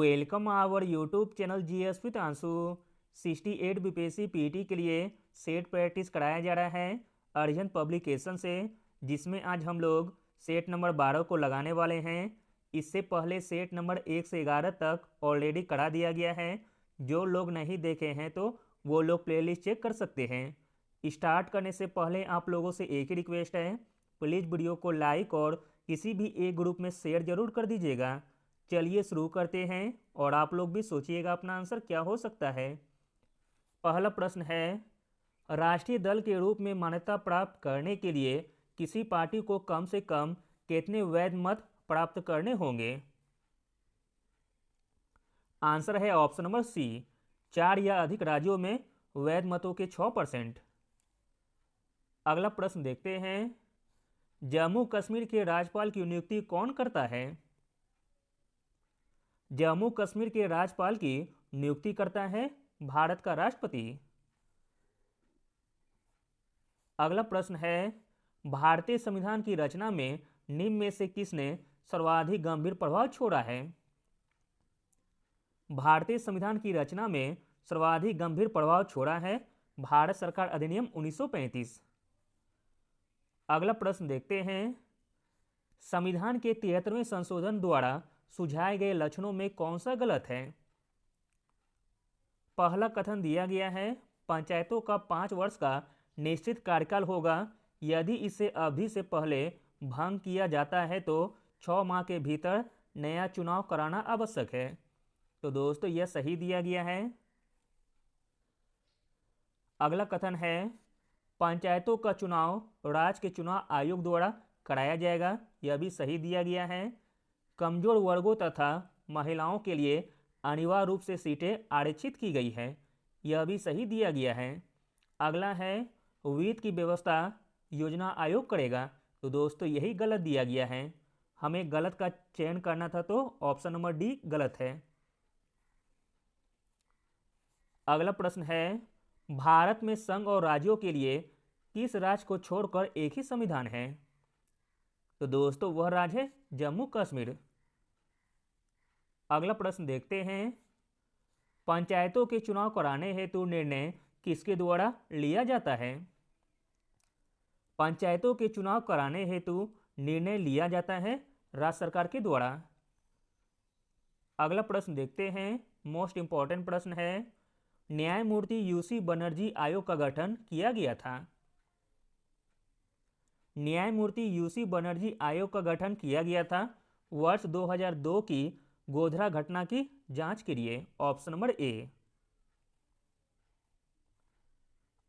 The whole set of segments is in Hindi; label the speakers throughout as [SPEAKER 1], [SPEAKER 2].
[SPEAKER 1] Welcome our YouTube channel GS with Aansu. 68 BPSC PT के लिए सेट प्रैक्टिस कराया जा रहा है अर्जन पब्लिकेशन से, जिसमें आज हम लोग सेट नंबर 12 को लगाने वाले हैं। इससे पहले सेट नंबर 1 से 11 तक ऑलरेडी करा दिया गया है। जो लोग नहीं देखे हैं तो वो लोग प्लेलिस्ट चेक कर सकते हैं। स्टार्ट करने से पहले आप लोगों से एक ही रिक्वेस्ट है, प्लीज़ वीडियो को लाइक और किसी भी एक ग्रुप में शेयर जरूर कर दीजिएगा। चलिए शुरू करते हैं और आप लोग भी सोचिएगा अपना आंसर क्या हो सकता है। पहला प्रश्न है, राष्ट्रीय दल के रूप में मान्यता प्राप्त करने के लिए किसी पार्टी को कम से कम कितने वैध मत प्राप्त करने होंगे? आंसर है ऑप्शन नंबर सी, 4 या अधिक राज्यों में वैध मतों के 6%। अगला प्रश्न देखते हैं, जम्मू कश्मीर के राज्यपाल की नियुक्ति कौन करता है? जम्मू कश्मीर के राज्यपाल की नियुक्ति करता है भारत का राष्ट्रपति। अगला प्रश्न है, भारतीय संविधान की रचना में निम्न में से किसने सर्वाधिक गंभीर प्रभाव छोड़ा है? भारतीय संविधान की रचना में सर्वाधिक गंभीर प्रभाव छोड़ा है भारत सरकार अधिनियम 1935। अगला प्रश्न देखते हैं, संविधान के 73वें संशोधन द्वारा सुझाए गए लक्षणों में कौन सा गलत है? पहला कथन दिया गया है, पंचायतों का 5 वर्ष का निश्चित कार्यकाल होगा। यदि इसे अवधि से पहले भंग किया जाता है तो 6 माह के भीतर नया चुनाव कराना आवश्यक है। तो दोस्तों यह सही दिया गया है। अगला कथन है, पंचायतों का चुनाव राज्य के चुनाव आयोग द्वारा कराया जाएगा। यह भी सही दिया गया है। कमजोर वर्गों तथा महिलाओं के लिए अनिवार्य रूप से सीटें आरक्षित की गई है। यह भी सही दिया गया है। अगला है, वित्त की व्यवस्था योजना आयोग करेगा। तो दोस्तों यही गलत दिया गया है। हमें गलत का चयन करना था तो ऑप्शन नंबर डी गलत है। अगला प्रश्न है, भारत में संघ और राज्यों के लिए किस राज्य को छोड़कर एक ही संविधान है? तो दोस्तों वह राज्य है जम्मू कश्मीर। अगला प्रश्न देखते हैं, पंचायतों के चुनाव कराने हेतु निर्णय किसके द्वारा लिया जाता है? पंचायतों के चुनाव कराने हेतु निर्णय लिया जाता है राज्य सरकार के द्वारा। अगला प्रश्न देखते हैं, मोस्ट इंपॉर्टेंट प्रश्न है, न्यायमूर्ति यूसी बनर्जी आयोग का गठन किया गया था। न्यायमूर्ति यूसी बनर्जी आयोग का गठन किया गया था वर्ष 2002 की गोधरा घटना की जांच के लिए। Option number A.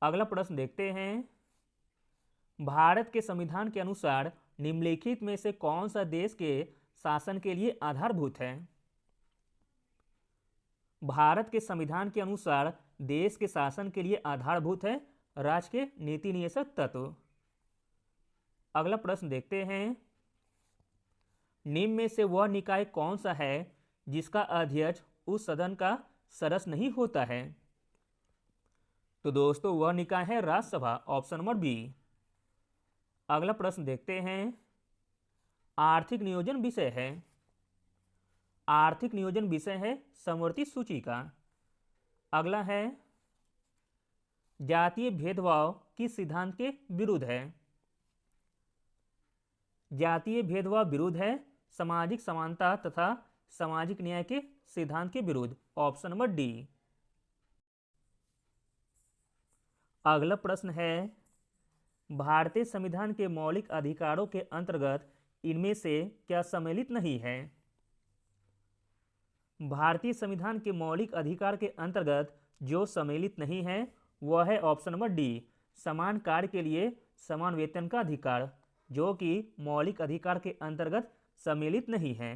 [SPEAKER 1] अगला प्रश्न देखते हैं, भारत के संविधान के अनुसार निम्नलिखित में से कौन सा देश के शासन के लिए आधारभूत है? भारत के संविधान के अनुसार देश के शासन के लिए आधारभूत है राज्य के नीति निदेशक तत्व। अगला प्रश्न देखते हैं, निम्न में से वह निकाय कौन सा है जिसका अध्यक्ष उस सदन का सदस्य नहीं होता है? तो दोस्तों वह निकाय है राज्यसभा। Option number B. अगला प्रश्न देखते हैं, आर्थिक नियोजन विषय है। आर्थिक नियोजन विषय है समवर्ती सूची का। अगला है, जातीय भेदभाव किस सिद्धांत के विरुद्ध है? जातीय भेदभाव विरुद्ध है सामाजिक समानता तथा सामाजिक न्याय के सिद्धांत के विरुद्ध। Option number D. अगला प्रश्न है, भारतीय संविधान के मौलिक अधिकारों के अंतर्गत इनमें से क्या सम्मिलित नहीं है? भारतीय संविधान के मौलिक अधिकार के अंतर्गत जो सम्मिलित नहीं है वह है ऑप्शन नंबर डी, समान कार्य के लिए समान वेतन का अधिकार, जो कि मौलिक अधिकार के अंतर्गत सम्मिलित नहीं है।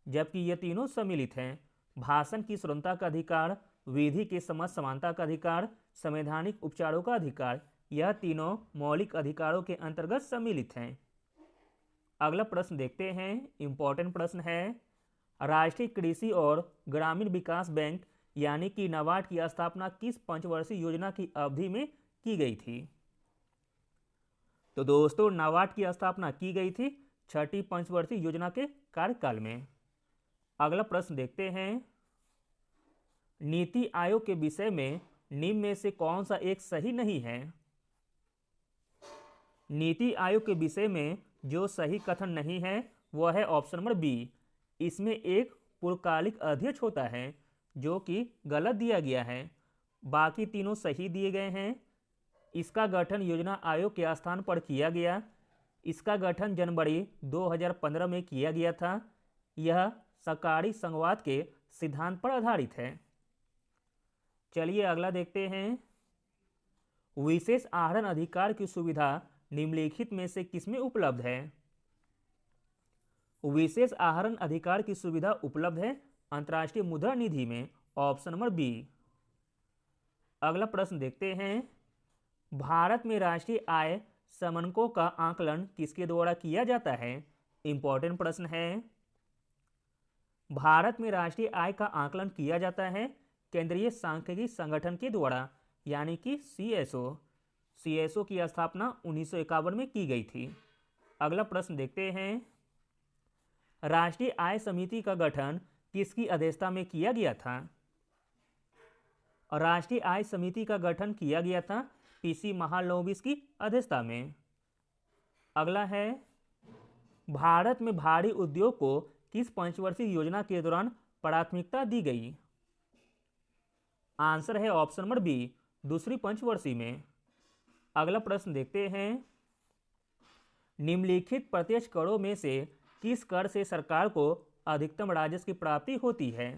[SPEAKER 1] जबकि ये तीनों सम्मिलित हैं, भाषण की स्वतंत्रता का अधिकार, विधि के समझ समानता का अधिकार, संवैधानिक उपचारों का अधिकार, यह तीनों मौलिक अधिकारों के अंतर्गत सम्मिलित हैं। अगला प्रश्न देखते हैं, इंपॉर्टेंट प्रश्न है, राष्ट्रीय कृषि और ग्रामीण विकास बैंक यानी कि नाबार्ड की स्थापना किस पंचवर्षीय योजना की अवधि में की गई थी? तो दोस्तों नाबार्ड की स्थापना की गई थी 6ठी पंचवर्षीय योजना के कार्यकाल में। अगला प्रश्न देखते हैं, नीति आयोग के विषय में निम्न में से कौन सा एक सही नहीं है? नीति आयोग के विषय में जो सही कथन नहीं है वह है ऑप्शन नंबर बी। इसमें एक पूर्णकालिक अध्यक्ष होता है, जो कि गलत दिया गया है। बाकी तीनों सही दिए गए हैं। इसका गठन योजना आयोग के स्थान पर किया गया। इसका गठन जनवरी 2015 में किया गया था। यह सहकारी संघवाद के सिद्धांत पर आधारित है। चलिए अगला देखते हैं। विशेष आहरण अधिकार की सुविधा निम्नलिखित में से किसमें उपलब्ध है? विशेष आहरण अधिकार की सुविधा उपलब्ध है अंतर्राष्ट्रीय मुद्रा निधि में, ऑप्शन नंबर बी। अगला प्रश्न देखते हैं। भारत में राष्ट्रीय आय समंको का आकलन किसके द्वारा किया जाता है? इंपॉर्टेंट प्रश्न है। भारत में राष्ट्रीय आय का आकलन किया जाता है केंद्रीय सांख्यिकी संगठन के द्वारा, यानी कि सीएसओ। सीएसओ की स्थापना 1951 में की गई थी। अगला प्रश्न देखते हैं। राष्ट्रीय आय समिति का गठन किसकी अध्यक्षता में किया गया था? राष्ट्रीय आय समिति का गठन किया गया था पीसी महालनोबिस की अध्यक्षता में। अगला है। भारत में भारी उद्योग को किस पंचवर्षीय योजना के दौरान प्राथमिकता दी गई? आंसर है ऑप्शन नंबर बी, दूसरी पंचवर्षीय में। अगला प्रश्न देखते हैं। निम्नलिखित प्रत्यक्ष करों में से किस कर से सरकार को अधिकतम राजस्व की प्राप्ति होती है?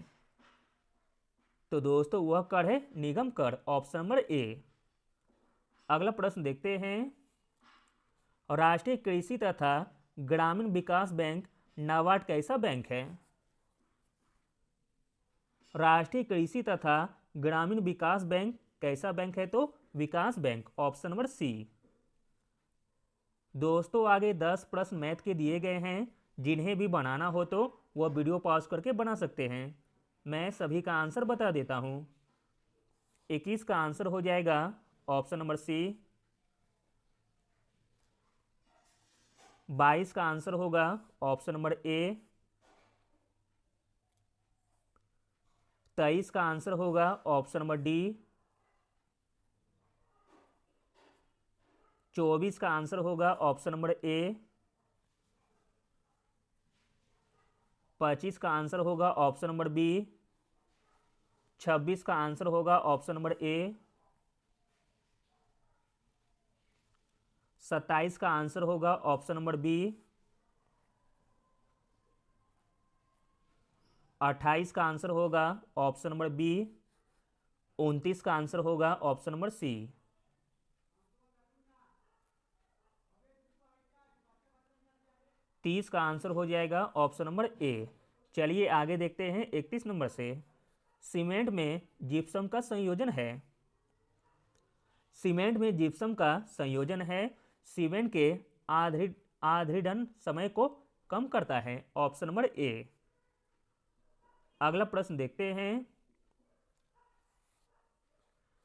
[SPEAKER 1] तो दोस्तों वह कर है निगम कर, ऑप्शन नंबर ए। अगला प्रश्न देखते हैं। राष्ट्रीय कृषि तथा ग्रामीण विकास बैंक नाबार्ड कैसा बैंक है? राष्ट्रीय कृषि तथा ग्रामीण विकास बैंक कैसा बैंक है? तो विकास बैंक, ऑप्शन नंबर सी। दोस्तों आगे 10 प्रश्न मैथ के दिए गए हैं। जिन्हें भी बनाना हो तो वह वीडियो पॉज करके बना सकते हैं। मैं सभी का आंसर बता देता हूं। 21 का आंसर हो जाएगा ऑप्शन नंबर सी। 22 का आंसर होगा ऑप्शन नंबर ए। 23 का आंसर होगा ऑप्शन नंबर डी। 24 का आंसर होगा ऑप्शन नंबर ए। 25 का आंसर होगा ऑप्शन नंबर बी। 26 का आंसर होगा ऑप्शन नंबर ए। 27 का आंसर होगा ऑप्शन नंबर बी। 28 का आंसर होगा ऑप्शन नंबर बी। 29 का आंसर होगा ऑप्शन नंबर सी। 30 का आंसर हो जाएगा ऑप्शन नंबर ए। चलिए आगे देखते हैं 31 नंबर से। सीमेंट में जिप्सम का संयोजन है। सीमेंट में जिप्सम का संयोजन है सीमेंट के आर्द्रीकरण समय को कम करता है, ऑप्शन नंबर ए। अगला प्रश्न देखते हैं।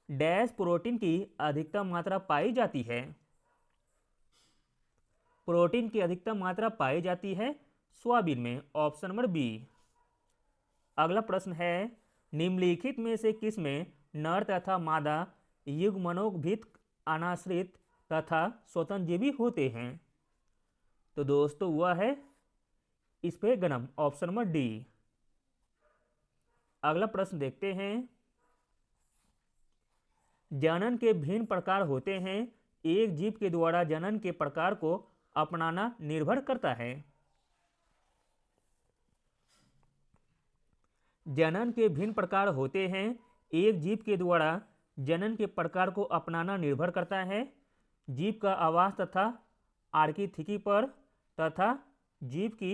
[SPEAKER 1] डैश प्रोटीन की अधिकतम मात्रा पाई जाती है। प्रोटीन की अधिकतम मात्रा पाई जाती है सोयाबीन में, ऑप्शन नंबर बी। अगला प्रश्न है। निम्नलिखित में से किस में नर तथा मादा युग्मनोद्भिद अनाश्रित तथा स्वतंत्रजीवी होते हैं? तो दोस्तों वह है स्पेगनम, ऑप्शन नंबर डी। अगला प्रश्न देखते हैं। जनन के भिन्न प्रकार होते हैं। एक जीव के द्वारा जनन के प्रकार को अपनाना निर्भर करता है। जनन के भिन्न प्रकार होते हैं। एक जीव के द्वारा जनन के प्रकार को अपनाना निर्भर करता है जीव का आवास तथा आर्किथिकी पर तथा जीव की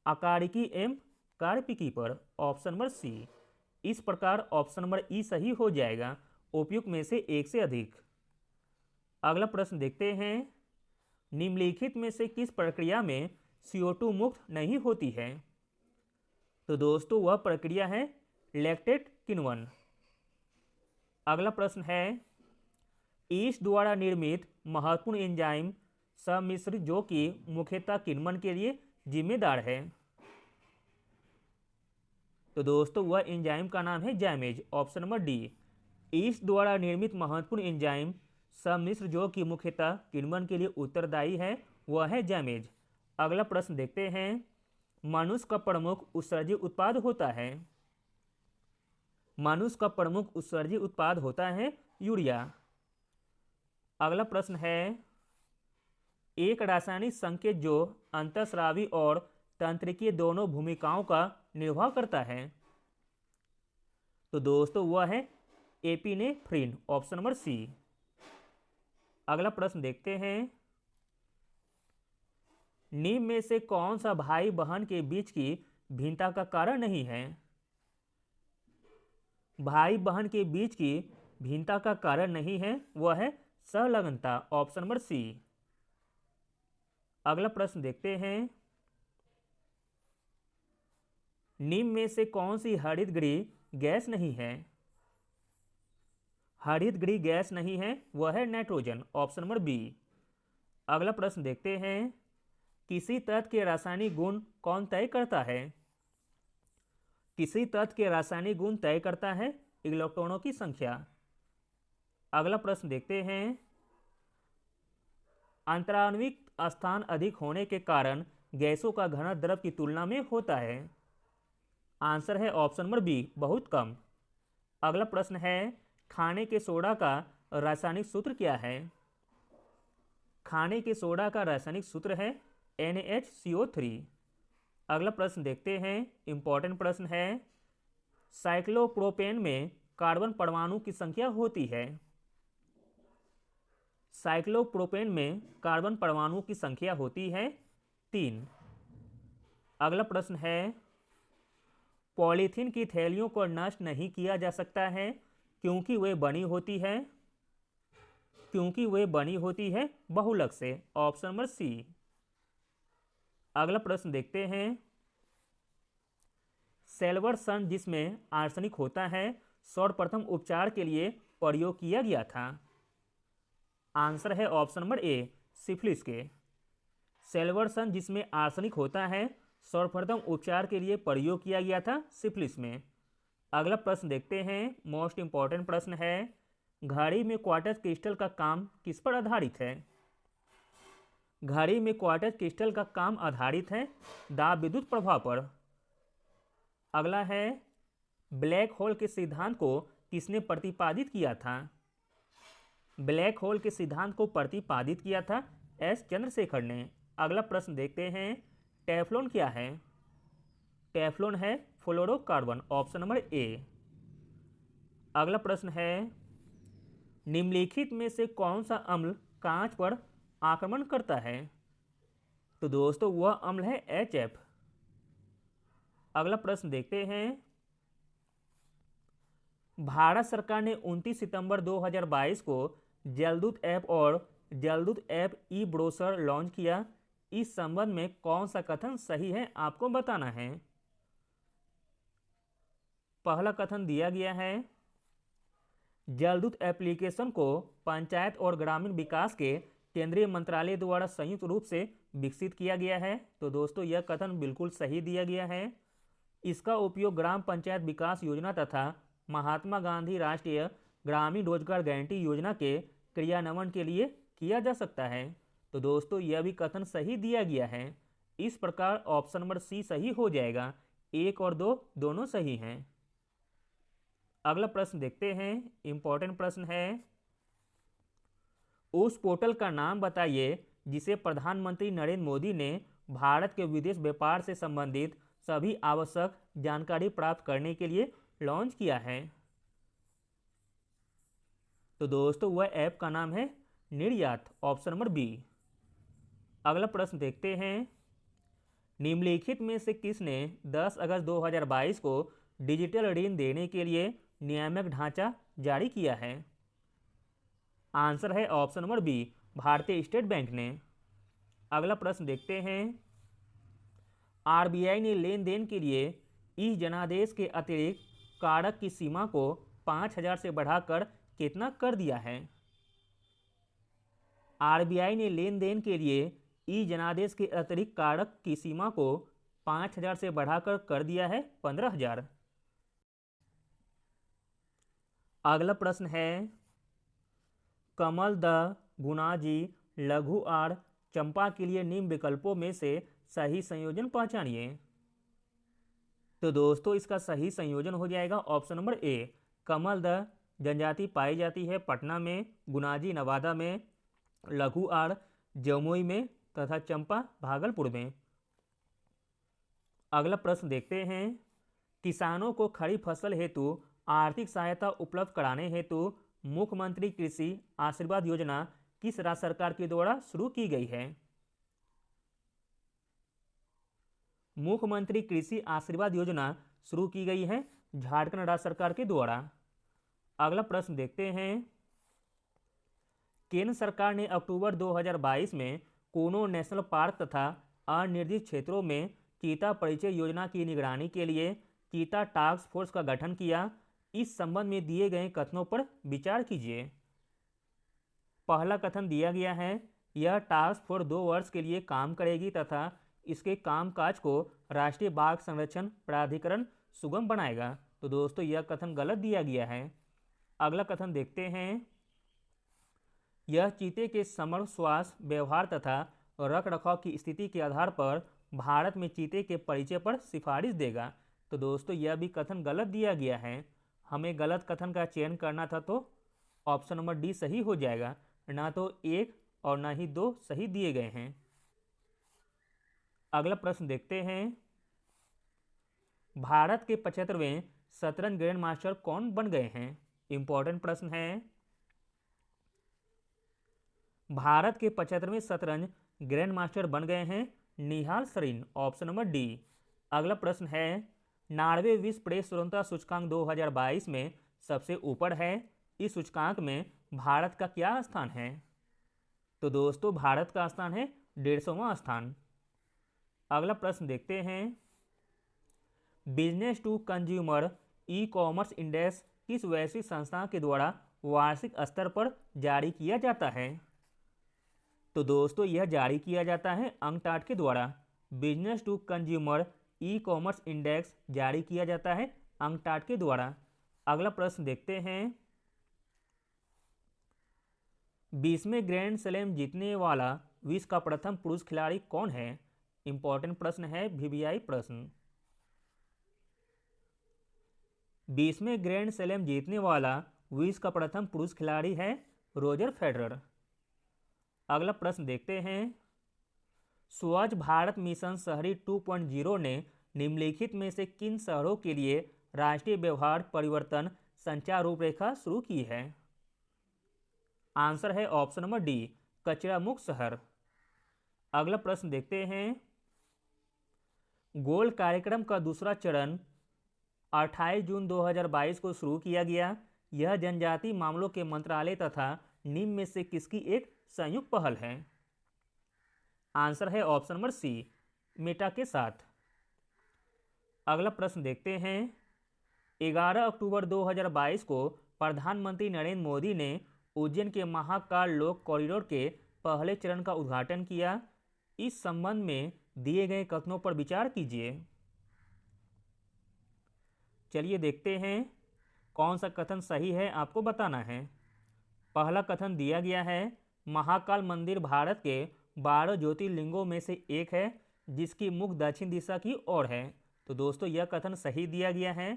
[SPEAKER 1] आकारिकी एवं कार्पिकी पर, ऑप्शन नंबर सी। इस प्रकार ऑप्शन नंबर ई सही हो जाएगा, उपयुक्त में से एक से अधिक। अगला प्रश्न देखते हैं। निम्नलिखित में से किस प्रक्रिया में CO2 मुक्त नहीं होती है? तो दोस्तों वह प्रक्रिया है लैक्टेट किण्वन। अगला प्रश्न है। ईस्ट द्वारा निर्मित महत्वपूर्ण एंजाइम सम्मिश्र जो कि मुख्यतः किण्वन के लिए जिम्मेदार है। तो दोस्तों वह एंजाइम का नाम है जैमेज, ऑप्शन नंबर डी। ईस्ट द्वारा निर्मित महत्वपूर्ण एंजाइम सम्मिश्र जो कि मुख्यतः किण्वन के लिए उत्तरदायी है वह है जैमेज। अगला प्रश्न देखते हैं, मनुष्य का प्रमुख उत्सर्जी उत्पाद होता है। मनुष्य का प्रमुख उत्सर्जी उत्पाद होता है यूरिया। अगला प्रश्न है, एक रासायनिक संकेत जो अंतःस्रावी और तंत्रिकीय दोनों भूमिकाओं का निर्वाह करता है। तो दोस्तों वह है एपिनेफ्रिन, ऑप्शन नंबर सी। अगला प्रश्न देखते हैं, निम्न में से कौन सा भाई बहन के बीच की भिन्नता का कारण नहीं है। भाई बहन के बीच की भिन्नता का कारण नहीं है वह है संलग्नता, ऑप्शन नंबर सी। अगला प्रश्न देखते हैं, निम्न में से कौन सी हरितगृह गैस नहीं है। हरितगृह गैस नहीं है वह है नाइट्रोजन, ऑप्शन नंबर बी। अगला प्रश्न देखते हैं, किसी तत्व के रासायनिक गुण कौन तय करता है। किसी तत्व के रासायनिक गुण तय करता है इलेक्ट्रॉनों की संख्या। अगला प्रश्न देखते हैं, अंतराण्विक स्थान अधिक होने के कारण गैसों का घनत्व द्रव की तुलना में होता है। आंसर है ऑप्शन नंबर बी, बहुत कम। अगला प्रश्न है, खाने के सोडा का रासायनिक सूत्र क्या है। खाने के सोडा का रासायनिक सूत्र है NaHCO3। अगला प्रश्न देखते हैं, इंपॉर्टेंट प्रश्न है, साइक्लोप्रोपेन में कार्बन परमाणु की संख्या होती है। साइक्लोप्रोपेन में कार्बन परमाणु की संख्या होती है 3। अगला प्रश्न है, पॉलीथीन की थैलियों को नष्ट नहीं किया जा सकता है क्योंकि वे बनी होती है बहुलक से, ऑप्शन नंबर सी। अगला प्रश्न देखते हैं, सिल्वर सन जिसमें आर्सेनिक होता है सर्वप्रथम उपचार के लिए प्रयोग किया गया था। आंसर है ऑप्शन नंबर ए, सिफिलिस के। सिल्वर सन जिसमें आर्सेनिक होता है सर्वप्रथम उपचार के लिए प्रयोग किया गया था सिफिलिस में। अगला प्रश्न देखते हैं, मोस्ट इंपॉर्टेंट प्रश्न है, घड़ी में क्वार्ट्ज क्रिस्टल का काम किस पर आधारित है। घड़ी में क्वार्ट्ज क्रिस्टल का काम आधारित है दाब विद्युत प्रभाव पर। अगला है, ब्लैक होल के सिद्धांत को किसने प्रतिपादित किया था। ब्लैक होल के सिद्धांत को प्रतिपादित किया था एस चंद्रशेखर ने। अगला प्रश्न देखते हैं, टेफ्लॉन क्या है। टेफ्लॉन है फ्लोरोकार्बन, ऑप्शन नंबर ए। अगला प्रश्न है, निम्नलिखित में से कौन सा अम्ल कांच पर आक्रमण करता है। तो दोस्तों वह अम्ल है HF। अगला प्रश्न देखते हैं, भारत सरकार ने 29 सितंबर 2022 को जलदूत ऐप और जलदूत ऐप ई ब्रोशर लॉन्च किया। इस संबंध में कौन सा कथन सही है आपको बताना है। पहला कथन दिया गया है, जलदूत एप्लीकेशन को पंचायत और ग्रामीण विकास के केंद्रीय मंत्रालय द्वारा संयुक्त रूप से विकसित किया गया है। तो दोस्तों यह कथन बिल्कुल सही दिया गया है। इसका उपयोग ग्राम पंचायत विकास योजना तथा महात्मा गांधी राष्ट्रीय ग्रामीण रोजगार गारंटी योजना के क्रियान्वयन के लिए किया जा सकता है। तो दोस्तों यह भी कथन सही दिया गया है। इस प्रकार ऑप्शन नंबर सी सही हो जाएगा, 1 और 2 दोनों सही हैं। अगला प्रश्न देखते हैं, इंपॉर्टेंट प्रश्न है, उस पोर्टल का नाम बताइए जिसे प्रधानमंत्री नरेंद्र मोदी ने भारत के विदेश व्यापार से संबंधित सभी आवश्यक जानकारी प्राप्त करने के लिए लॉन्च किया है। तो दोस्तों वह ऐप का नाम है निर्यात, ऑप्शन नंबर बी। अगला प्रश्न देखते हैं, निम्नलिखित में से किसने 10 अगस्त 2022 को डिजिटल ऋण देने के लिए नियामक ढांचा जारी किया है। आंसर है ऑप्शन नंबर बी, भारतीय स्टेट बैंक ने। अगला प्रश्न देखते हैं, RBI ने लेन देन के लिए ई जनादेश के अतिरिक्त कारक की सीमा को 5000 से बढ़ाकर कितना कर दिया है। RBI ने लेन देन के लिए ई जनादेश के अतिरिक्त कारक की सीमा को 5000 से बढ़ाकर कर दिया है 15000। अगला प्रश्न है कमल द गुनाजी लघु आर चंपा के लिए निम्न विकल्पों में से सही संयोजन पहचानिए। तो दोस्तों इसका सही संयोजन हो जाएगा option number A. Kamal the जनजाति पाई जाती है पटना में, गुनाजी नवादा में, लघु आड़ जमुई में तथा चंपा भागलपुर में। अगला प्रश्न देखते हैं किसानों को खड़ी फसल हेतु आर्थिक सहायता उपलब्ध कराने हेतु मुख्यमंत्री कृषि आशीर्वाद योजना किस राज्य सरकार के द्वारा शुरू की गई है। मुख्यमंत्री कृषि आशीर्वाद योजना शुरू की गई है झारखंड राज्य सरकार के द्वारा। अगला प्रश्न देखते हैं केंद्र सरकार ने अक्टूबर 2022 में कोनो नेशनल पार्क तथा अनिर्दिष्ट क्षेत्रों में चीता परिचय योजना की निगरानी के लिए चीता टास्क फोर्स का गठन किया। इस संबंध में दिए गए कथनों पर विचार कीजिए। पहला कथन दिया गया है यह टास्क फोर्स 2 वर्ष के लिए काम करेगी तथा इसके कामकाज को राष्ट्रीय बाघ संरक्षण प्राधिकरण सुगम बनाएगा। तो दोस्तों यह कथन गलत दिया गया है। अगला कथन देखते हैं यह चीते के समग्र स्वास्थ्य व्यवहार तथा रख रखाव की स्थिति के आधार पर भारत में चीते के परिचय पर सिफारिश देगा। तो दोस्तों यह भी कथन गलत दिया गया है। हमें गलत कथन का चयन करना था तो ऑप्शन नंबर डी सही हो जाएगा। ना तो 1 और ना ही 2 सही दिए गए हैं। अगला प्रश्न देखते हैं भारत के 75वें शतरंज ग्रैंड मास्टर कौन बन गए हैं। इंपॉर्टेंट प्रश्न है। भारत के 75वें शतरंज ग्रैंड मास्टर बन गए हैं Nihal Sarin. Option number D. अगला प्रश्न है नार्वे विश्व प्रेस स्वतंत्रता सूचकांक 2022 में सबसे ऊपर है। इस सूचकांक में भारत का क्या स्थान है। तो दोस्तों भारत का स्थान है 150वां स्थान। अगला प्रश्न देखते हैं business to consumer e commerce index किस वैश्विक संस्था के द्वारा वार्षिक स्तर पर जारी किया जाता है। तो दोस्तों यह जारी किया जाता है अंकटाड के द्वारा। Business to consumer e commerce index जारी किया जाता है अंकटाड के द्वारा। अगला प्रश्न देखते हैं 20वें ग्रैंड स्लैम जीतने वाला विश्व का प्रथम पुरुष खिलाड़ी कौन है। इंपॉर्टेंट प्रश्न है वीवीआई प्रश्न। 20वें ग्रैंड स्लैम जीतने वाला विश्व का प्रथम पुरुष खिलाड़ी है रोजर फेडरर। अगला प्रश्न देखते हैं स्वच्छ भारत मिशन शहरी 2.0 ने निम्नलिखित में से किन शहरों के लिए राष्ट्रीय व्यवहार परिवर्तन संचार रूपरेखा शुरू की है। आंसर है ऑप्शन नंबर डी कचरा मुक्त शहर। अगला प्रश्न देखते हैं गोल्ड कार्यक्रम का दूसरा चरण 28 जून 2022 को शुरू किया गया। यह जनजातीय मामलों के मंत्रालय तथा निम्न में से किसकी एक संयुक्त पहल है। आंसर है ऑप्शन नंबर सी मेटा के साथ। अगला प्रश्न देखते हैं 11 अक्टूबर 2022 को प्रधानमंत्री नरेंद्र मोदी ने उज्जैन के महाकाल लोक कॉरिडोर के पहले चरण का उद्घाटन किया। इस संबंध में दिए गए कथनों पर विचार कीजिए। चलिए देखते हैं कौन सा कथन सही है आपको बताना है। पहला कथन दिया गया है महाकाल मंदिर भारत के 12 ज्योतिर्लिंगों में से एक है जिसकी मुख दक्षिण दिशा की ओर है। तो दोस्तों यह कथन सही दिया गया है।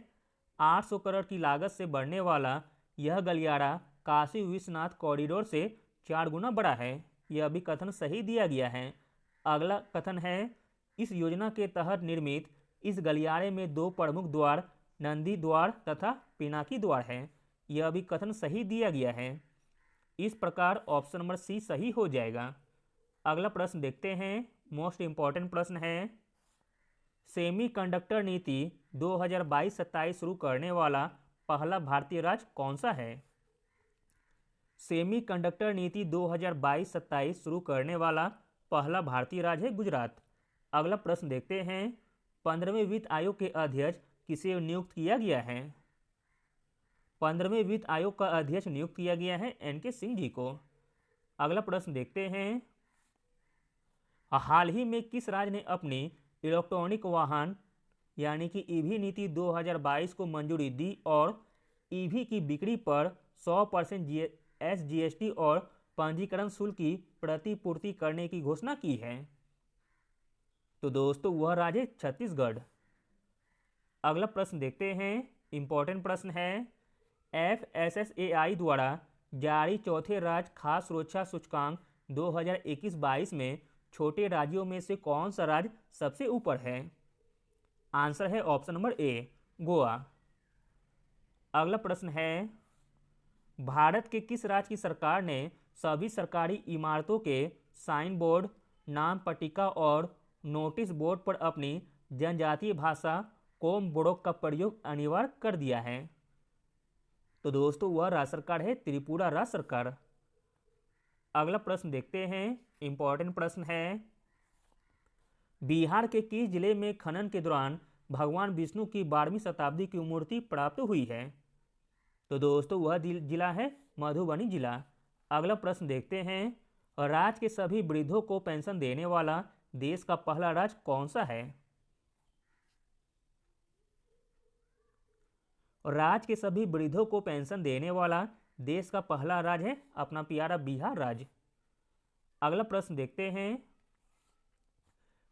[SPEAKER 1] 800 करोड़ की लागत से बढ़ने वाला यह गलियारा काशी विश्वनाथ कॉरिडोर से 4 गुना बड़ा है। यह भी कथन सही दिया गया है। अगला कथन है इस योजना के तहत निर्मित इस गलियारे में 2 प्रमुख द्वार नंदी द्वार तथा पिनाकी द्वार है। यह भी कथन सही दिया गया है। इस प्रकार ऑप्शन नंबर सी सही हो जाएगा। अगला प्रश्न देखते हैं मोस्ट इंपॉर्टेंट प्रश्न है सेमीकंडक्टर नीति 2022-27 शुरू करने वाला पहला भारतीय राज्य कौन सा है। सेमीकंडक्टर नीति 2022-27 शुरू करने वाला पहला भारतीय राज्य है गुजरात। अगला प्रश्न देखते हैं 15वें वित्त आयोग के अध्यक्ष किसे नियुक्त किया गया है। 15वें वित्त आयोग का अध्यक्ष नियुक्त किया गया है एनके सिंह जी को। अगला प्रश्न देखते हैं हाल ही में किस राज्य ने अपनी इलेक्ट्रॉनिक वाहन यानी कि ईवी नीति 2022 को मंजूरी दी और ईवी की बिक्री पर 100% SGST और पंजीकरण शुल्क की प्रतिपूर्ति करने की घोषणा की है? तो दोस्तों वह राज्य छत्तीसगढ़। अगला प्रश्न देखते हैं, इंपॉर्टेंट प्रश्न है। FSSAI द्वारा जारी चौथे राज्य खाद्य सुरक्षा सूचकांक 2021-22 में छोटे राज्यों में से कौन सा राज्य सबसे ऊपर है? आंसर है ऑप्शन नंबर ए, गोवा। अगला प्रश्न है, भारत के किस राज्य की सरकार ने सभी सरकारी इमारतों के साइन बोर्ड, नाम पट्टिका और नोटिस बोर्ड पर अपनी जनजातीय भाषा कोमबोरोक का प्रयोग अनिवार्य कर दिया है? तो दोस्तों वह राज्य सरकार है त्रिपुरा राज्य सरकार। अगला प्रश्न देखते हैं, इंपॉर्टेंट प्रश्न है। बिहार के किस जिले में खनन के दौरान भगवान विष्णु की 12वीं शताब्दी की मूर्ति प्राप्त हुई है? तो दोस्तों वह जिला है मधुबनी जिला। अगला प्रश्न देखते हैं, राज्य के सभी वृद्धों को पेंशन देने वाला देश का पहला राज्य कौन सा है? राज्य के सभी वृद्धों को पेंशन देने वाला देश का पहला राज्य है अपना प्यारा बिहार राज्य। अगला प्रश्न देखते हैं,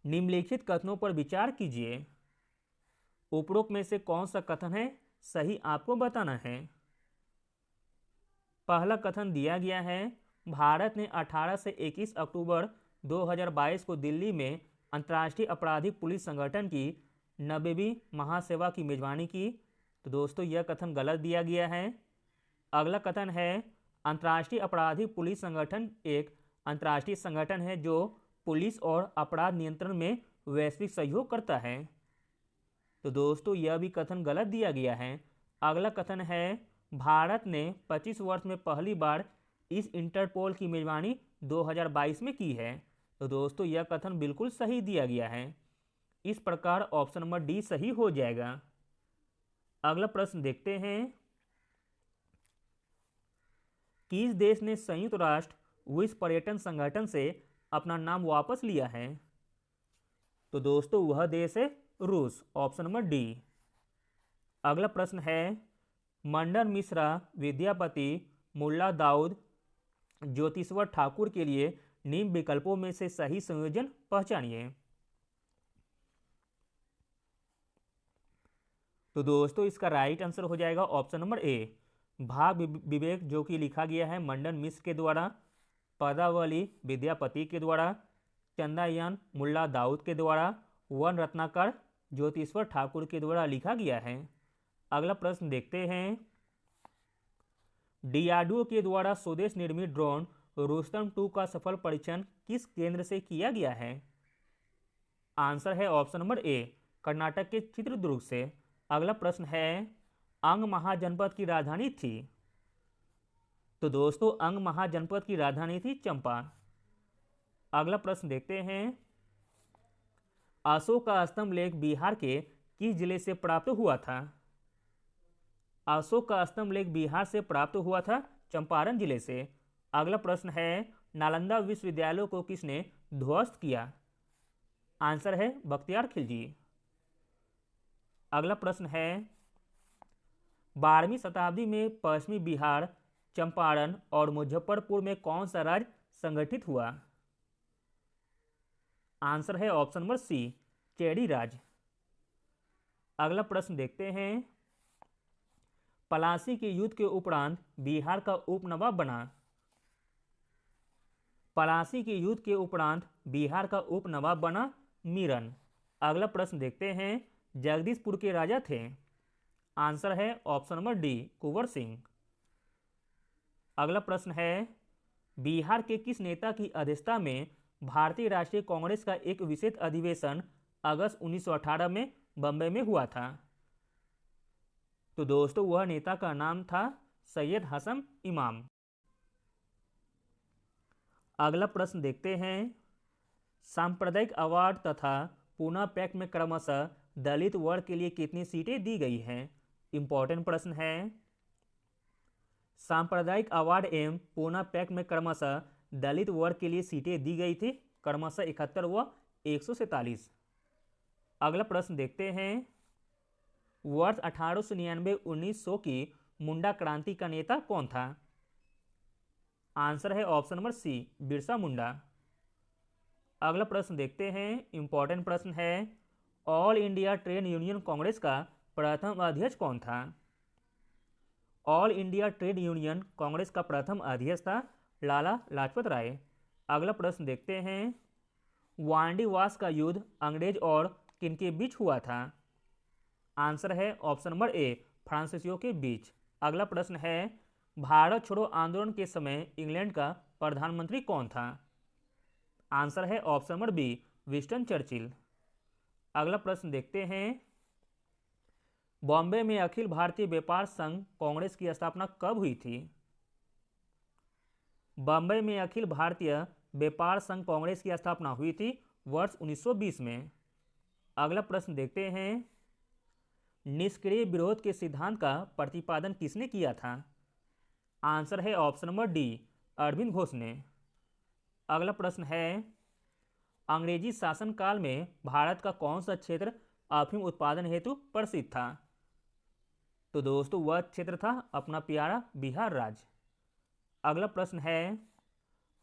[SPEAKER 1] निम्नलिखित कथनों पर विचार कीजिए। उपरोक्त में से कौन सा कथन है सही आपको बताना है। पहला कथन दिया गया है, भारत ने 18 से 21 अक्टूबर 2022 को दिल्ली में अंतर्राष्ट्रीय आपराधिक पुलिस संगठन की 90वीं महासेवा की मेजबानी की। तो दोस्तों यह कथन गलत दिया गया है। अगला कथन है, अंतर्राष्ट्रीय आपराधिक पुलिस संगठन एक अंतर्राष्ट्रीय संगठन है जो पुलिस और अपराध नियंत्रण में वैश्विक सहयोग करता है। तो दोस्तों यह भी कथन गलत दिया गया है। अगला कथन है, भारत ने 25 वर्ष में पहली बार इस इंटरपोल की मेजबानी 2022 में की है। तो दोस्तों यह कथन बिल्कुल सही दिया गया है। इस प्रकार ऑप्शन नंबर डी सही हो जाएगा। अगला प्रश्न देखते हैं, किस देश ने संयुक्त राष्ट्र विश्व पर्यटन संगठन से अपना नाम वापस लिया है? तो दोस्तों वह देश है रूस, ऑप्शन नंबर डी। अगला प्रश्न है, मंडन मिश्रा विद्यापति मुल्ला दाऊद ज्योतिश्वर ठाकुर के लिए निम्न विकल्पों में से सही संयोजन पहचानिए। तो दोस्तों इसका राइट आंसर हो जाएगा ऑप्शन नंबर ए, भाग विवेक, जो कि लिखा गया है मंडन मिश्र के द्वारा, पदावली विद्यापति के द्वारा, चंद्रयान मुल्ला दाऊद के द्वारा, वन रत्नाकर ज्योतिश्वर ठाकुर के द्वारा लिखा गया है। अगला प्रश्न देखते हैं, डीआरडीओ के द्वारा स्वदेश निर्मित ड्रोन रुस्तम 2 का सफल परीक्षण किस केंद्र से किया गया है? आंसर है ऑप्शन नंबर ए, कर्नाटक के चित्रदुर्ग से। अगला प्रश्न है, अंग महाजनपद की राजधानी थी? तो दोस्तों अंग महाजनपद की राजधानी थी चंपा। अगला प्रश्न देखते हैं, अशोक का स्तंभ लेख बिहार के किस जिले से प्राप्त हुआ था? अशोक का स्तंभ लेख बिहार से प्राप्त हुआ था चंपारण जिले से। अगला प्रश्न है, नालंदा विश्वविद्यालय को किसने ध्वस्त किया? आंसर है बख्तियार खिलजी। अगला प्रश्न है, 12वीं शताब्दी में पश्चिमी बिहार, चंपारण और मुजफ्फरपुर में कौन सा राज्य संगठित हुआ? आंसर है ऑप्शन नंबर सी, चेरी राज्य। अगला प्रश्न देखते हैं, पलासी के युद्ध के उपरांत बिहार का उपनवाब बना? पलासी के युद्ध के उपरांत बिहार का उपनवाब बना मीरन। अगला प्रश्न देखते हैं, जगदीशपुर के राजा थे? आंसर है option number D, Kunwar Singh. अगला प्रश्न है, बिहार के किस नेता की अध्यक्षता में भारतीय राष्ट्रीय कांग्रेस का एक विशेष अधिवेशन अगस्त 1918 में बंबई में हुआ था? तो दोस्तों वह नेता का नाम था सैयद हसन इमाम। अगला प्रश्न देखते हैं, सांप्रदायिक अवार्ड तथा पूना पैक्ट में क्रमशः दलित वर्ग के लिए कितनी सीटें दी गई हैं? इंपॉर्टेंट प्रश्न है। सांप्रदायिक अवार्ड एवं पूना पैक्ट में क्रमशः दलित वर्ग के लिए सीटें दी गई थी, क्रमशः 71 व 147। अगला प्रश्न देखते हैं, वर्ष 1899-1900 की मुंडा क्रांति का नेता कौन था? आंसर है option number C, Birsa Munda. अगला प्रश्न देखते हैं, इंपॉर्टेंट प्रश्न है, all India trade union Congress का प्रथम अध्यक्ष कौन था? All India trade union Congress का प्रथम अध्यक्ष था लाला लाजपत राय। अगला प्रश्न देखते हैं, वांडीवास का युद्ध अंग्रेज और किनके बीच हुआ था? आंसर है ऑप्शन नंबर ए, फ्रांसीसियों के बीच। अगला प्रश्न है, भारत छोड़ो आंदोलन के समय इंग्लैंड का प्रधानमंत्री कौन था? आंसर है option number B, Winston Churchill. अगला प्रश्न देखते हैं, बॉम्बे में अखिल भारतीय व्यापार संघ कांग्रेस की स्थापना कब हुई थी? बॉम्बे में अखिल भारतीय व्यापार संघ कांग्रेस की स्थापना हुई थी वर्ष 1920 में। अगला प्रश्न देखते हैं, निष्क्रिय विरोध के सिद्धांत का प्रतिपादन किसने किया था? आंसर है option number D, Arvind Ghosh ने। अगला प्रश्न है, अंग्रेजी शासनकाल में भारत का कौन सा क्षेत्र अफीम उत्पादन हेतु प्रसिद्ध था? तो दोस्तों वह क्षेत्र था अपना प्यारा बिहार राज्य। अगला प्रश्न है,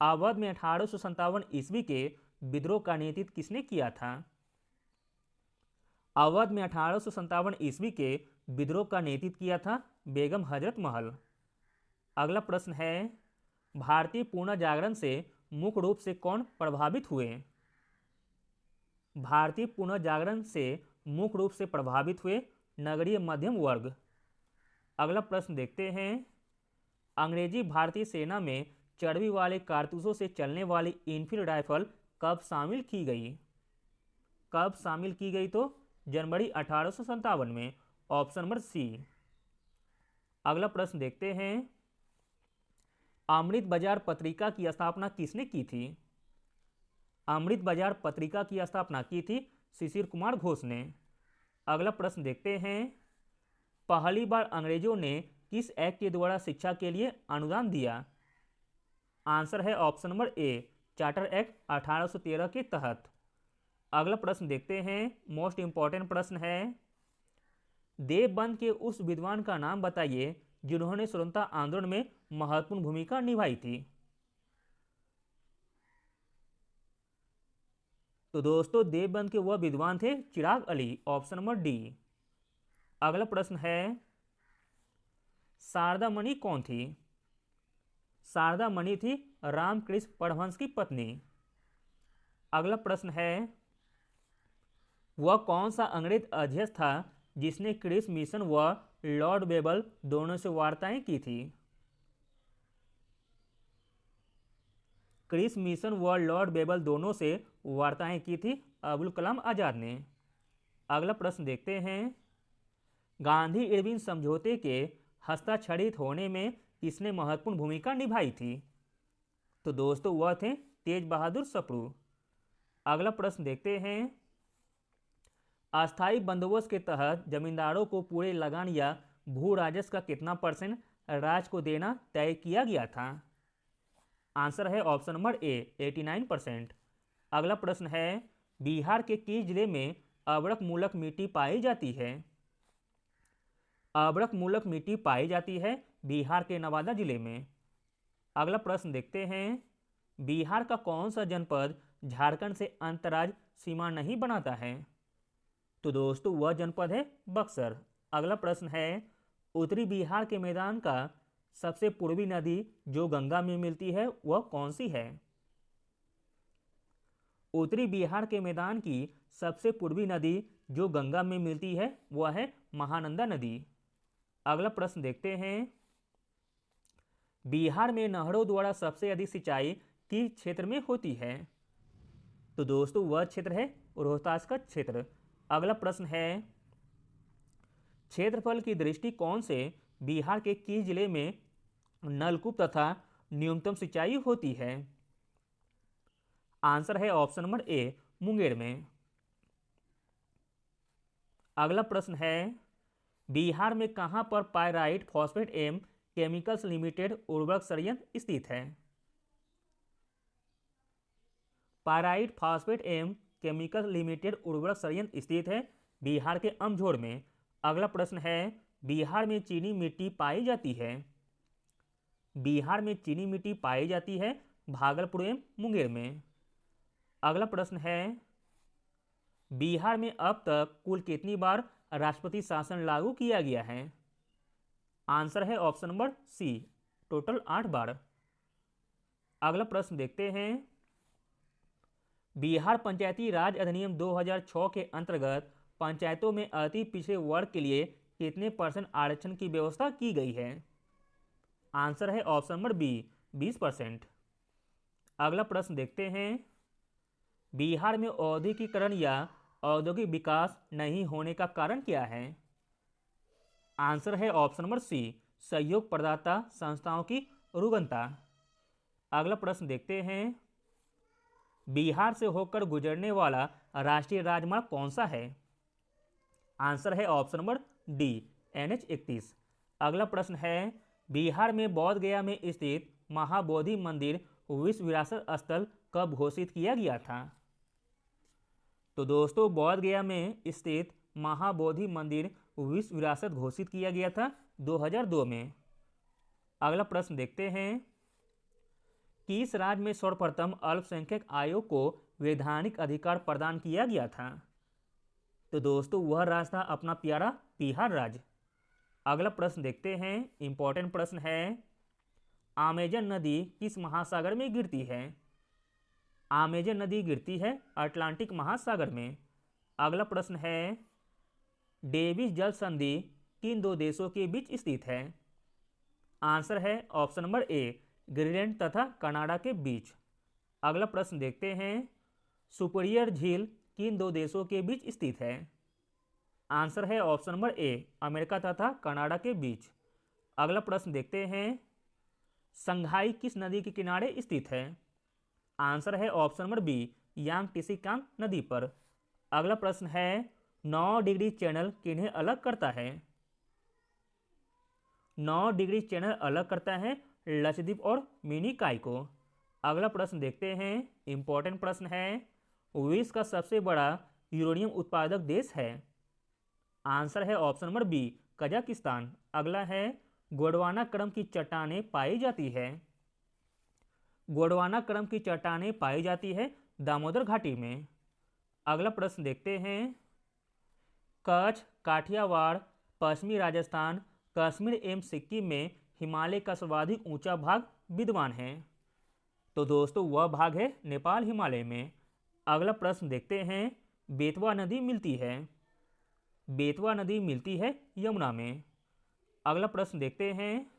[SPEAKER 1] अवध में 1857 ईस्वी के विद्रोह का नेतृत्व किसने किया था? अवध में 1857 ईस्वी के विद्रोह का नेतृत्व किया था बेगम हजरत महल। अगला प्रश्न है, भारतीय पुनर्जागरण से मुख्य रूप से कौन प्रभावित हुए? भारतीय पुनर्जागरण से मुख्य रूप से प्रभावित हुए नगरीय मध्यम वर्ग। अगला प्रश्न देखते हैं, अंग्रेजी भारतीय सेना में चर्बी वाले कारतूसों से चलने वाली इनफील्ड राइफल कब शामिल की गई? कब शामिल की गई? तो जनवरी 1857 में, ऑप्शन नंबर सी। अगला प्रश्न देखते हैं, अमृत बाजार पत्रिका की स्थापना किसने की थी? अमृत बाजार पत्रिका की स्थापना की थी शिशिर कुमार घोष ने। अगला प्रश्न देखते हैं, पहली बार अंग्रेजों ने किस एक्ट के द्वारा शिक्षा के लिए अनुदान दिया? आंसर है option number A, charter act 1813 के तहत। अगला प्रश्न देखते हैं, मोस्ट इंपॉर्टेंट प्रश्न है, देवबंद के उस विद्वान का नाम बताइए जिन्होंने स्वतंत्रता आंदोलन में महत्वपूर्ण भूमिका निभाई थी। तो दोस्तों देवबंद के वह विद्वान थे चिराग अली, ऑप्शन नंबर डी। अगला प्रश्न है, शारदा मणि कौन थी? शारदा मणि थी रामकृष्ण परमहंस की पत्नी। अगला प्रश्न है, वह कौन सा अंग्रेज अध्यक्ष था जिसने क्रिस मिशन व लॉर्ड बेबल दोनों से वार्ताएं की थी? क्रिस मिशन व लॉर्ड बेबल दोनों से वार्ताएं की थी अबुल कलाम आजाद ने। अगला प्रश्न देखते हैं, गांधी इरविन समझौते के हस्ताक्षरित होने में किसने महत्वपूर्ण भूमिका निभाई थी? तो दोस्तों वह थे तेज बहादुर सप्रू। अगला प्रश्न देखते हैं, अस्थायी बंदोबस्त के तहत जमींदारों को पूरे लगान या भू राजस्व का कितना परसेंट राज्य को देना तय किया गया था? आंसर है ऑप्शन नंबर ए, 89%। अगला प्रश्न है, बिहार के किस जिले में अभ्रक मूलक मिट्टी पाई जाती है? अभ्रक मूलक मिट्टी पाई जाती है बिहार के नवादा जिले में। अगला प्रश्न देखते हैं, बिहार का कौन सा जनपद झारखंड से अंतर्राज्य सीमा नहीं बनाता है? तो दोस्तों वह जनपद है बक्सर। अगला प्रश्न है, उत्तरी बिहार के मैदान का सबसे पूर्वी नदी जो गंगा में मिलती है वह कौन सी है? उत्तरी बिहार के मैदान की सबसे पूर्वी नदी जो गंगा में मिलती है वह है महानंदा नदी। अगला प्रश्न देखते हैं, बिहार में नहरों द्वारा सबसे अधिक सिंचाई किस क्षेत्र में होती है? तो दोस्तों वह क्षेत्र है रोहतास का क्षेत्र। अगला प्रश्न है, क्षेत्रफल की दृष्टिकोण से बिहार के किस जिले में नलकूप तथा न्यूनतम सिंचाई होती है? आंसर है ऑप्शन नंबर ए, मुंगेर में। अगला प्रश्न है, बिहार में कहां पर पायराइट फॉस्फेट एवं केमिकल्स लिमिटेड उर्वरक संयंत्र स्थित है? पायराइट फॉस्फेट एवं केमिकल लिमिटेड उर्वरक संयंत्र स्थित है बिहार के अमझोर में। अगला प्रश्न है, बिहार में चीनी मिट्टी पाई जाती है? बिहार में चीनी मिट्टी पाई जाती है भागलपुर एवं मुंगेर में। अगला प्रश्न है, बिहार में अब तक कुल कितनी बार राष्ट्रपति शासन लागू किया गया है? आंसर है ऑप्शन नंबर सी, टोटल 8 बार। अगला प्रश्न देखते हैं, बिहार पंचायती राज अधिनियम 2006 के अंतर्गत पंचायतों में अति पिछड़े वर्ग के लिए कितने % आरक्षण की व्यवस्था की गई है? आंसर है ऑप्शन नंबर बी, 20%। अगला प्रश्न देखते हैं, बिहार में औद्योगिकीकरण या औद्योगिक विकास नहीं होने का कारण क्या है? आंसर है ऑप्शन नंबर सी, सहयोग प्रदाता संस्थाओं की रुग्णता। अगला प्रश्न देखते हैं, बिहार से होकर गुजरने वाला राष्ट्रीय राजमार्ग कौन सा है? आंसर है ऑप्शन नंबर डी, NH 31। अगला प्रश्न है, बिहार में बोध गया में स्थित महाबोधि मंदिर विश्व विरासत स्थल कब घोषित किया गया था? तो दोस्तों, बोध गया में स्थित महाबोधि मंदिर विश्व विरासत घोषित किया गया था 2002 में। अगला प्रश्न देखते हैं, किस राज्य में सर्वप्रथम अल्पसंख्यक आयोग को वैधानिक अधिकार प्रदान किया गया था? तो दोस्तों, वह राज्य था अपना प्यारा बिहार राज्य। अगला प्रश्न देखते हैं, इंपॉर्टेंट प्रश्न है, अमेजन नदी किस महासागर में गिरती है? अमेजन नदी गिरती है अटलांटिक महासागर में। अगला प्रश्न है, डेविस जल संधि किन दो देशों के बीच स्थित है? आंसर है ऑप्शन नंबर ए, ग्रीनलैंड तथा कनाडा के बीच। अगला प्रश्न देखते हैं, सुपीरियर झील किन दो देशों के बीच स्थित है? आंसर है ऑप्शन नंबर ए, अमेरिका तथा कनाडा के बीच। अगला प्रश्न देखते हैं, संघाई किस नदी के किनारे स्थित है? आंसर है ऑप्शन नंबर बी, यांगत्से नदी पर। अगला प्रश्न है, 9 डिग्री चैनल किन्हें अलग करता है? 9 डिग्री चैनल अलग करता है लक्षद्वीप और मिनिकॉय को। अगला प्रश्न देखते हैं, इंपॉर्टेंट प्रश्न है, विश्व का सबसे बड़ा यूरेनियम उत्पादक देश है? आंसर है ऑप्शन नंबर बी, कजाकिस्तान। अगला है, गोंडवाना क्रम की चट्टानें पाई जाती है? गोंडवाना क्रम की चट्टानें पाई जाती है दामोदर घाटी में। अगला प्रश्न देखते हैं, कच्छ, काठियावाड़, पश्चिमी राजस्थान, कश्मीर एवं सिक्किम में हिमालय का सर्वाधिक ऊंचा भाग विद्यमान है? तो दोस्तों, वह भाग है नेपाल हिमालय में। अगला प्रश्न देखते हैं, बेतवा नदी मिलती है? बेतवा नदी मिलती है यमुना में। अगला प्रश्न देखते हैं,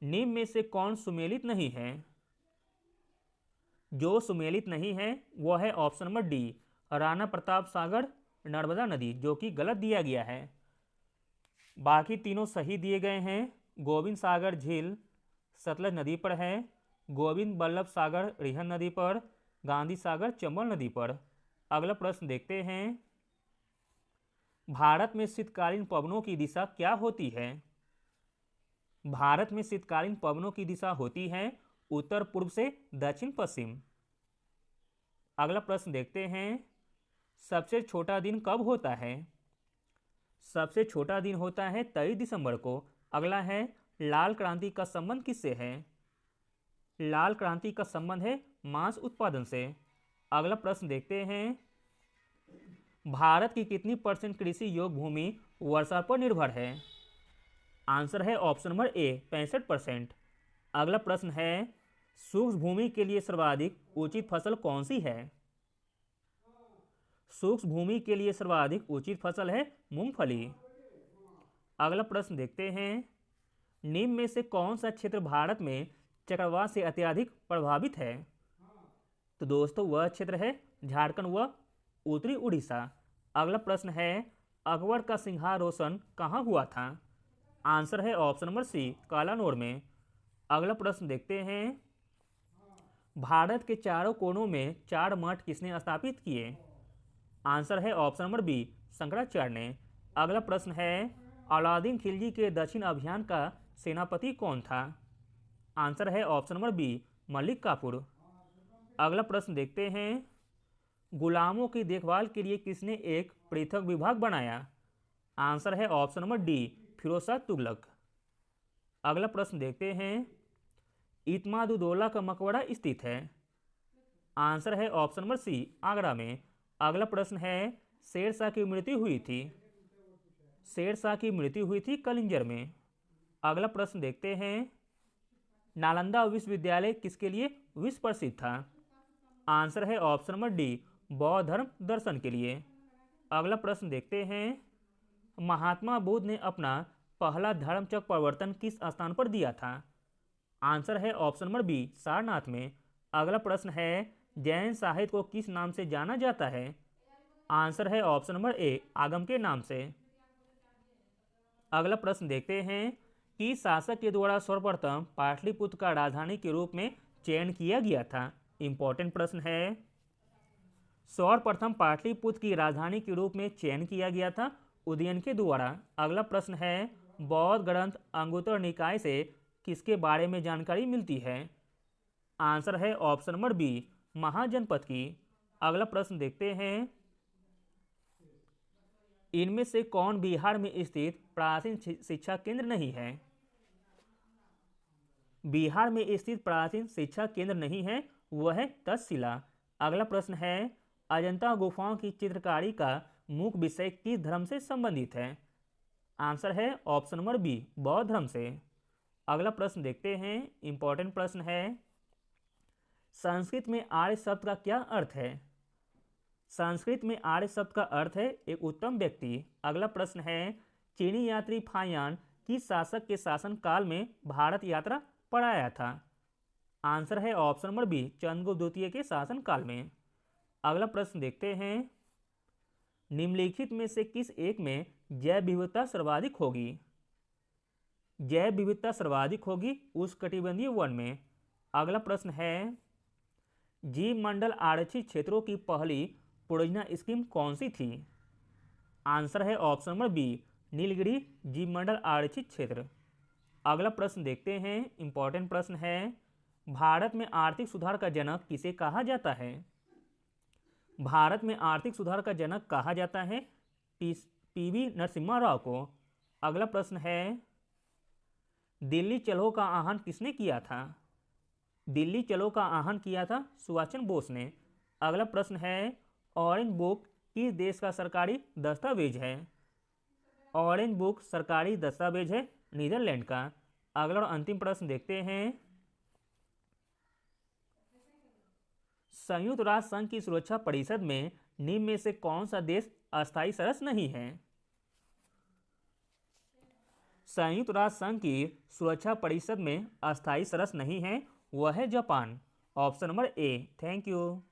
[SPEAKER 1] निम्न में से कौन सुमेलित नहीं है? जो सुमेलित नहीं है वह है option number D, Rana Pratap Sagar Narmada नदी, जो कि गलत दिया गया है। बाकी तीनों सही दिए गए हैं। गोविंद सागर झील सतलज नदी पर है, गोविंद बल्लभ सागर रिहन नदी पर, गांधी सागर चंबल नदी पर। अगला प्रश्न देखते हैं, भारत में शीतकालीन पवनों की दिशा क्या होती है? भारत में शीतकालीन पवनों की दिशा होती है उत्तर पूर्व से दक्षिण पश्चिम। अगला प्रश्न देखते हैं, सबसे छोटा दिन कब होता है? सबसे छोटा दिन होता है 23 दिसंबर को। अगला है, लाल क्रांति का संबंध किससे है? लाल क्रांति का संबंध है मांस उत्पादन से। अगला प्रश्न देखते हैं, भारत की कितनी % कृषि योग्य भूमि वर्षा पर निर्भर है? आंसर है ऑप्शन नंबर ए, 65%। अगला प्रश्न है, शुष्क भूमि के लिए सर्वाधिक उचित फसल कौन सी है? शुष्क भूमि के लिए सर्वाधिक उचित फसल है मूंगफली। अगला प्रश्न देखते हैं, निम्न में से कौन सा क्षेत्र भारत में चक्रवात से अत्यधिक प्रभावित है? तो दोस्तों, वह क्षेत्र है झारखंड व उत्तरी उड़ीसा। अगला प्रश्न है, अकबर का सिंहारोहण कहाँ हुआ था? आंसर है ऑप्शन नंबर सी, कालानौर में। अगला प्रश्न देखते हैं, भारत के चारों कोनों में 4 मठ किसने स्थापित किए? आंसर है ऑप्शन नंबर बी, शंकराचार्य ने। अगला प्रश्न है, अलाउद्दीन खिलजी के दक्षिण अभियान का सेनापति कौन था? आंसर है option number B, Malik Kafur. अगला प्रश्न देखते हैं, गुलामों की देखभाल के लिए किसने एक पृथक विभाग बनाया? आंसर है option number D, Firoz Shah Tughlaq. अगला प्रश्न देखते हैं, इत्माद-उद-दौला का मकबरा स्थित है। आंसर है ऑप्शन नंबर सी, आगरा में। अगला प्रश्न है, शेरशाह की मृत्यु हुई थी। शेरशाह की मृत्यु हुई थी कलिंजर में। अगला प्रश्न देखते हैं, नालंदा विश्वविद्यालय किसके लिए विश्व प्रसिद्ध था। आंसर है ऑप्शन नंबर डी, बौद्ध धर्म दर्शन के लिए। अगला प्रश्न देखते हैं, महात्मा बुद्ध ने अपना पहला धर्मचक्र प्रवर्तन किस स्थान पर दिया था। आंसर है ऑप्शन नंबर बी, सारनाथ में। अगला प्रश्न है, जैन साहित्य को किस नाम से जाना जाता है। आंसर है ऑप्शन नंबर ए, आगम के नाम से। अगला प्रश्न देखते हैं कि शासक के द्वारा सर्वप्रथम पाटलिपुत्र का राजधानी के रूप में चयन किया गया था। इंपॉर्टेंट प्रश्न है, सर्वप्रथम पाटलिपुत्र की राजधानी के रूप में चयन किया गया था उदयन के द्वारा। अगला प्रश्न है, बौद्ध ग्रंथ अंगुत्तर निकाय से किसके बारे में जानकारी मिलती है। आंसर है ऑप्शन नंबर बी, महाजनपद की। अगला प्रश्न देखते हैं, इनमें से कौन बिहार में स्थित प्राचीन शिक्षा केंद्र नहीं है। बिहार में स्थित प्राचीन शिक्षा केंद्र नहीं है, वह है तक्षशिला। अगला प्रश्न है, अजंता गुफाओं की चित्रकारी का मुख्य विषय किस धर्म से संबंधित है। आंसर है ऑप्शन नंबर बी, बौद्ध धर्म से। अगला प्रश्न देखते हैं, इंपॉर्टेंट प्रश्न है, संस्कृत में आर्य शब्द का क्या अर्थ है। संस्कृत में आर्य शब्द का अर्थ है एक उत्तम व्यक्ति। अगला प्रश्न है, चीनी यात्री फाहियान किस शासक के शासन काल में भारत यात्रा पर आया था। आंसर है ऑप्शन नंबर बी, चंद्रगुप्त द्वितीय के शासन काल में। अगला प्रश्न देखते हैं, निम्नलिखित में से किस एक में जैव विविधता सर्वाधिक होगी। जैव विविधता सर्वाधिक होगी उष्णकटिबंधीय वन में। अगला प्रश्न है, जीव मंडल आरक्षित क्षेत्रों की पहली परियोजना स्कीम कौन सी थी। आंसर है ऑप्शन नंबर बी, नीलगिरी जीव मंडल आरक्षित क्षेत्र। अगला प्रश्न देखते हैं, इंपॉर्टेंट प्रश्न है, भारत में आर्थिक सुधार का जनक किसे कहा जाता है। भारत में आर्थिक सुधार का जनक कहा जाता है पीवी नरसिम्हा राव को। अगला प्रश्न है, दिल्ली चलो का आह्वान किसने किया था। दिल्ली चलो का आह्वान किया था सुभाष चंद्र बोस ने। अगला प्रश्न है, ऑरेंज बुक किस देश का सरकारी दस्तावेज है। ऑरेंज बुक सरकारी दस्तावेज है नीदरलैंड का। अगला और अंतिम प्रश्न देखते हैं, संयुक्त राष्ट्र संघ की सुरक्षा परिषद में निम्न में से कौन सा देश अस्थायी सदस्य नहीं है। संयुक्त राष्ट्र संघ की सुरक्षा परिषद में अस्थायी सदस्य नहीं है, वह है Japan. Option number A. Thank you.